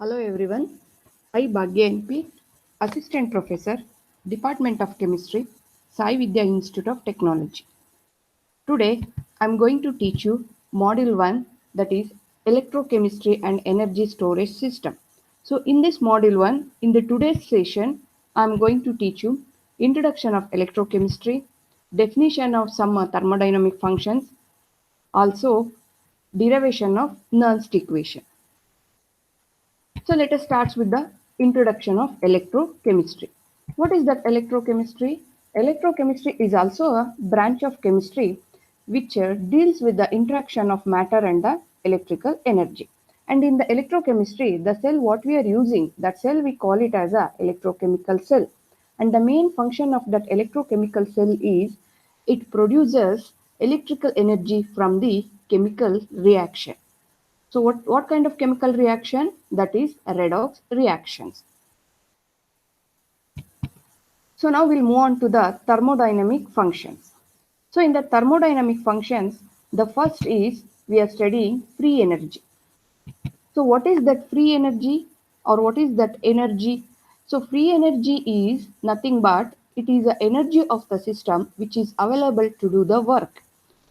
Hello everyone. I Bhagya NP, Assistant Professor, Department of Chemistry, Sai Vidya Institute of Technology. Today I am going to teach you Module 1, that is Electrochemistry and Energy Storage System. So in this Module 1, in the today's session, I am going to teach you Introduction of Electrochemistry, definition of some thermodynamic functions, also derivation of Nernst equation. So let us start with the introduction of electrochemistry. What is that electrochemistry? Electrochemistry is also a branch of chemistry which deals with the interaction of matter and the electrical energy. And in the electrochemistry, the cell what we are using, that cell we call it as a electrochemical cell. And the main function of that electrochemical cell is it produces electrical energy from the chemical reaction. So what kind of chemical reaction? That is redox reactions. So now we'll move on to the thermodynamic functions. So in the thermodynamic functions, the first is we are studying free energy. So what is that free energy or what is that energy? So free energy is nothing but it is the energy of the system which is available to do the work.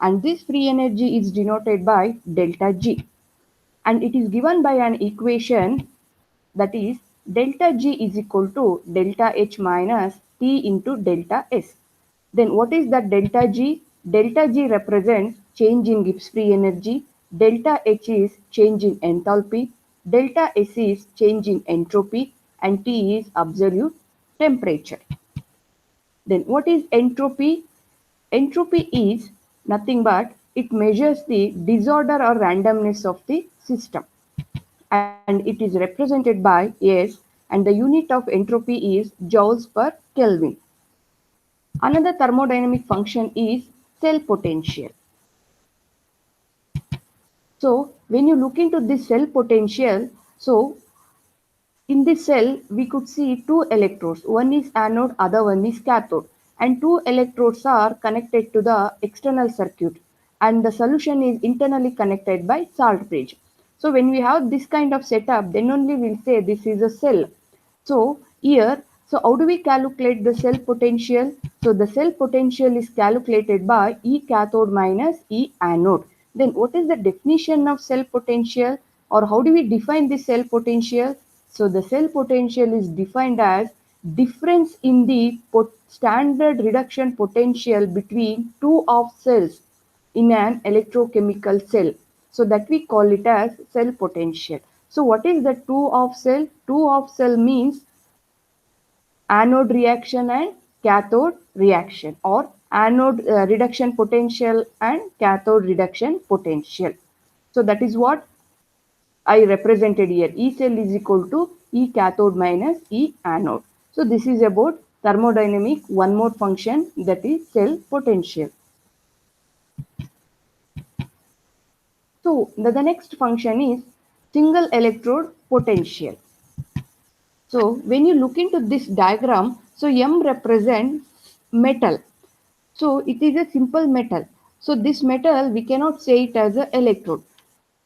And this free energy is denoted by delta G. And it is given by an equation that is delta G is equal to delta H minus T into delta S. Then what is that delta G? Delta G represents change in Gibbs free energy, delta H is change in enthalpy, delta S is change in entropy, and T is absolute temperature. Then what is entropy? Entropy is nothing but it measures the disorder or randomness of the system, and it is represented by S, and the unit of entropy is joules per Kelvin. Another thermodynamic function is cell potential. So when you look into this cell potential, so in this cell we could see two electrodes, one is anode, other one is cathode, and two electrodes are connected to the external circuit, and the solution is internally connected by salt bridge. So when we have this kind of setup, then only we'll say this is a cell. So here, so how do we calculate the cell potential? So the cell potential is calculated by E cathode minus E anode. Then what is the definition of cell potential, or how do we define the cell potential? So the cell potential is defined as difference in the standard reduction potential between two of cells in an electrochemical cell. So that we call it as cell potential. So what is the two of cell? Two of cell means anode reaction and cathode reaction, or anode reduction potential and cathode reduction potential. So that is what I represented here. E cell is equal to E cathode minus E anode. So this is about thermodynamic one more function, that is cell potential. So the next function is single electrode potential. So when you look into this diagram, so M represents metal. So it is a simple metal. So this metal we cannot say it as an electrode.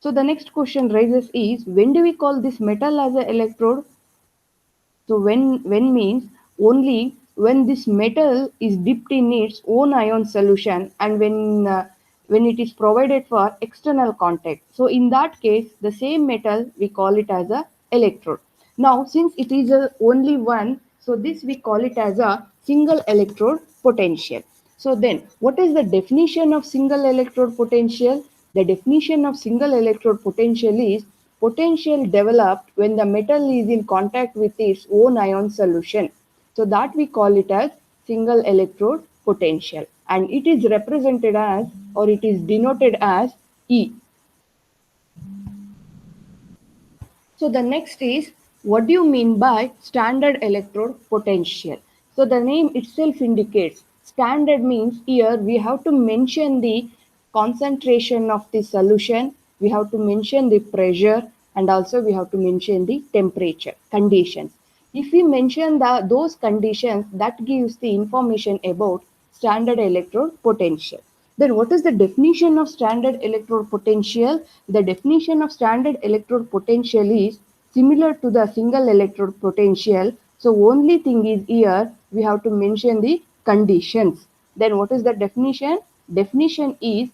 So the next question raises is, when do we call this metal as an electrode? So when means only when this metal is dipped in its own ion solution, and when it is provided for external contact. So in that case, the same metal we call it as a electrode. Now since it is only one, so this we call it as a single electrode potential. So then what is the definition of single electrode potential? The definition of single electrode potential is potential developed when the metal is in contact with its own ion solution. So that we call it as single electrode potential, and it is represented as, or it is denoted as E. So the next is, what do you mean by standard electrode potential? So the name itself indicates standard means here we have to mention the concentration of the solution, we have to mention the pressure, and also we have to mention the temperature conditions. If we mention those conditions, that gives the information about standard electrode potential. Then what is the definition of standard electrode potential? The definition of standard electrode potential is similar to the single electrode potential. So only thing is here we have to mention the conditions. Then what is the definition? Definition is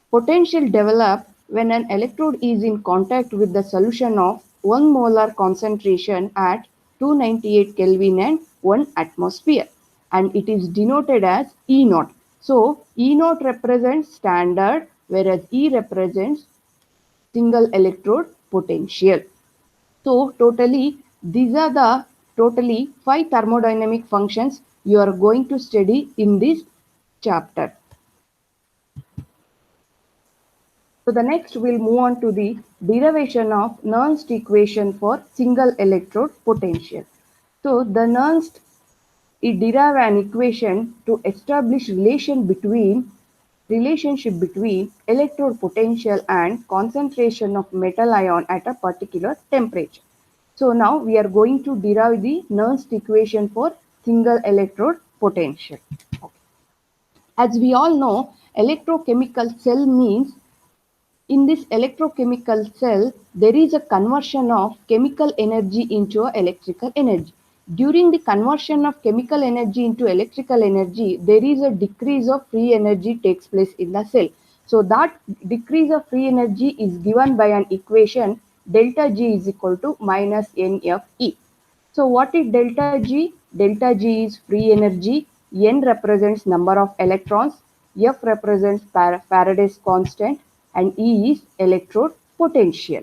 potential developed when an electrode is in contact with the solution of 1 molar concentration at 298 Kelvin and 1 atmosphere, and it is denoted as E naught. So E naught represents standard, whereas E represents single electrode potential. So totally these are the totally 5 thermodynamic functions you are going to study in this chapter. So the next we'll move on to the derivation of Nernst equation for single electrode potential. So the Nernst, it derive an equation to establish relationship between electrode potential and concentration of metal ion at a particular temperature. So now we are going to derive the Nernst equation for single electrode potential. Okay. As we all know, electrochemical cell means in this electrochemical cell, there is a conversion of chemical energy into electrical energy. During the conversion of chemical energy into electrical energy, there is a decrease of free energy takes place in the cell. So that decrease of free energy is given by an equation delta G is equal to minus NFE. So what is delta G? Delta G is free energy, N represents number of electrons, F represents Faraday's constant, and E is electrode potential.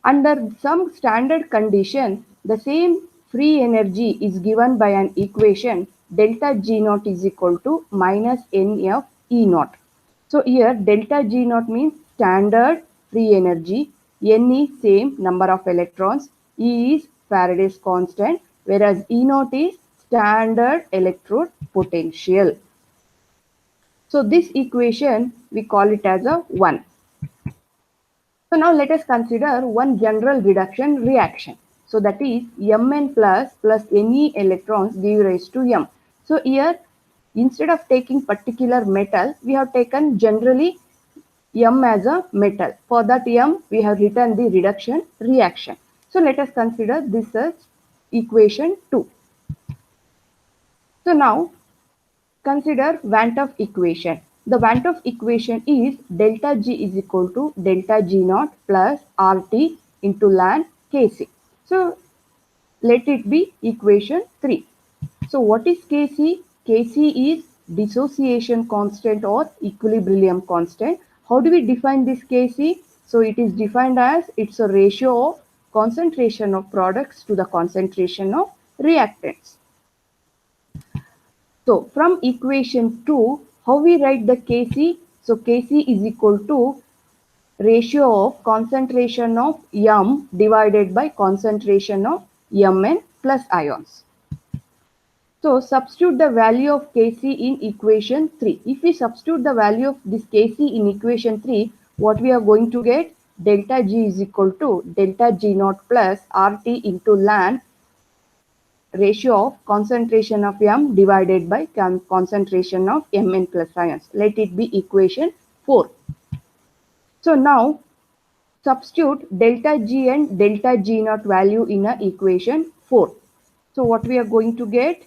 Under some standard condition, the same free energy is given by an equation delta G naught is equal to minus NF E naught. So here delta G naught means standard free energy, N is same number of electrons, E is Faraday's constant, whereas E naught is standard electrode potential. So this equation we call it as a 1. So now let us consider one general reduction reaction. So that is Mn plus Ne electrons give rise to M. So here instead of taking particular metal, we have taken generally M as a metal. For that M, we have written the reduction reaction. So let us consider this as equation 2. So now consider Van 't Hoff equation. The Van 't Hoff equation is delta G is equal to delta G naught plus RT into ln Kc. So let it be equation 3. So what is Kc? Kc is dissociation constant or equilibrium constant. How do we define this Kc? So it is defined as it's a ratio of concentration of products to the concentration of reactants. So from equation 2, how we write the Kc? So Kc is equal to ratio of concentration of M divided by concentration of Mn plus ions. So substitute the value of Kc in equation 3. If we substitute the value of this Kc in equation 3, what we are going to get? Delta G is equal to delta G naught plus RT into ln ratio of concentration of M divided by concentration of Mn plus ions. Let it be equation 4. So now substitute delta G and delta G naught value in a equation 4. So what we are going to get?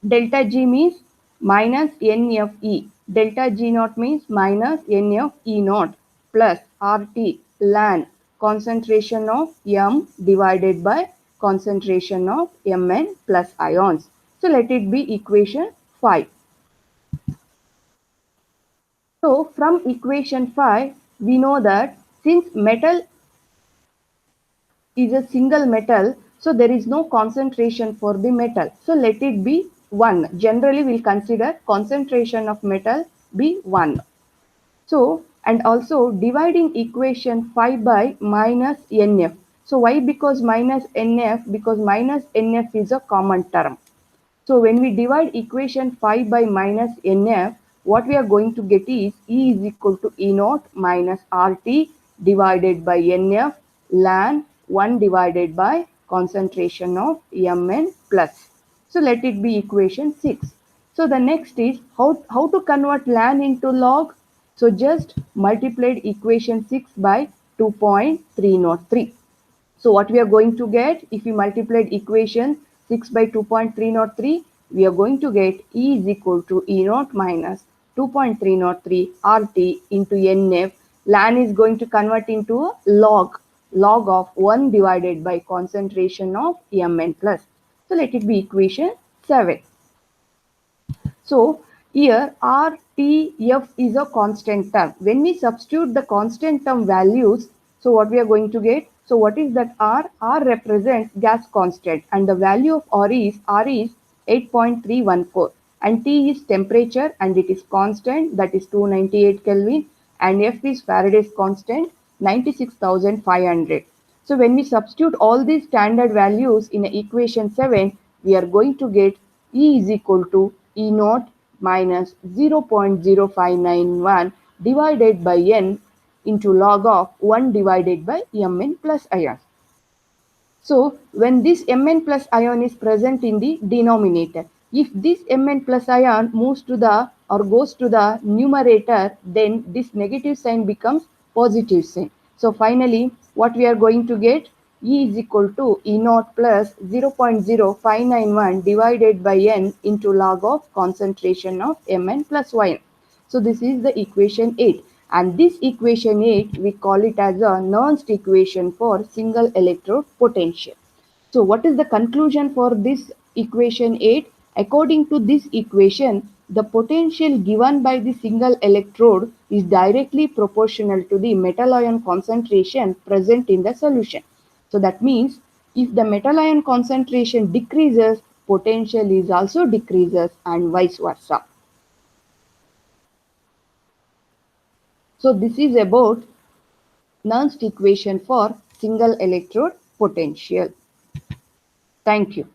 Delta G means minus NFE. Delta G naught means minus NFE naught plus RT ln concentration of M divided by concentration of Mn plus ions. So let it be equation 5. So from equation 5, we know that since metal is a single metal, so there is no concentration for the metal. So let it be 1. Generally, we'll consider concentration of metal be 1. So, and also dividing equation 5 by minus NF. So why? Because minus NF, because minus NF is a common term. So when we divide equation 5 by minus NF, what we are going to get is E is equal to E naught minus RT divided by NF ln 1 divided by concentration of Mn plus. So let it be equation 6. So the next is how to convert ln into log. So just multiplied equation 6 by 2.303. So what we are going to get, if we multiplied equation 6 by 2.303, we are going to get E is equal to E naught minus 2.303 RT into NF. Ln is going to convert into a log of 1 divided by concentration of Mn plus. So let it be equation 7. So here R, T, F is a constant term. When we substitute the constant term values, so what we are going to get? So what is that R? R represents gas constant and the value of R is 8.314 and T is temperature and it is constant, that is 298 Kelvin, and F is Faraday's constant 96,500. So when we substitute all these standard values in equation 7, we are going to get E is equal to E naught minus 0.0591 divided by N into log of 1 divided by Mn plus ion. So when this Mn plus ion is present in the denominator, if this Mn plus ion moves to the or goes to the numerator, then this negative sign becomes positive sign. So finally, what we are going to get? E is equal to E naught plus 0.0591 divided by N into log of concentration of Mn plus Yn. So this is the equation 8, and this equation 8 we call it as a Nernst equation for single electrode potential. So what is the conclusion for this equation 8? According to this equation, the potential given by the single electrode is directly proportional to the metal ion concentration present in the solution. So that means if the metal ion concentration decreases, potential is also decreases and vice versa. So this is about Nernst equation for single electrode potential. Thank you.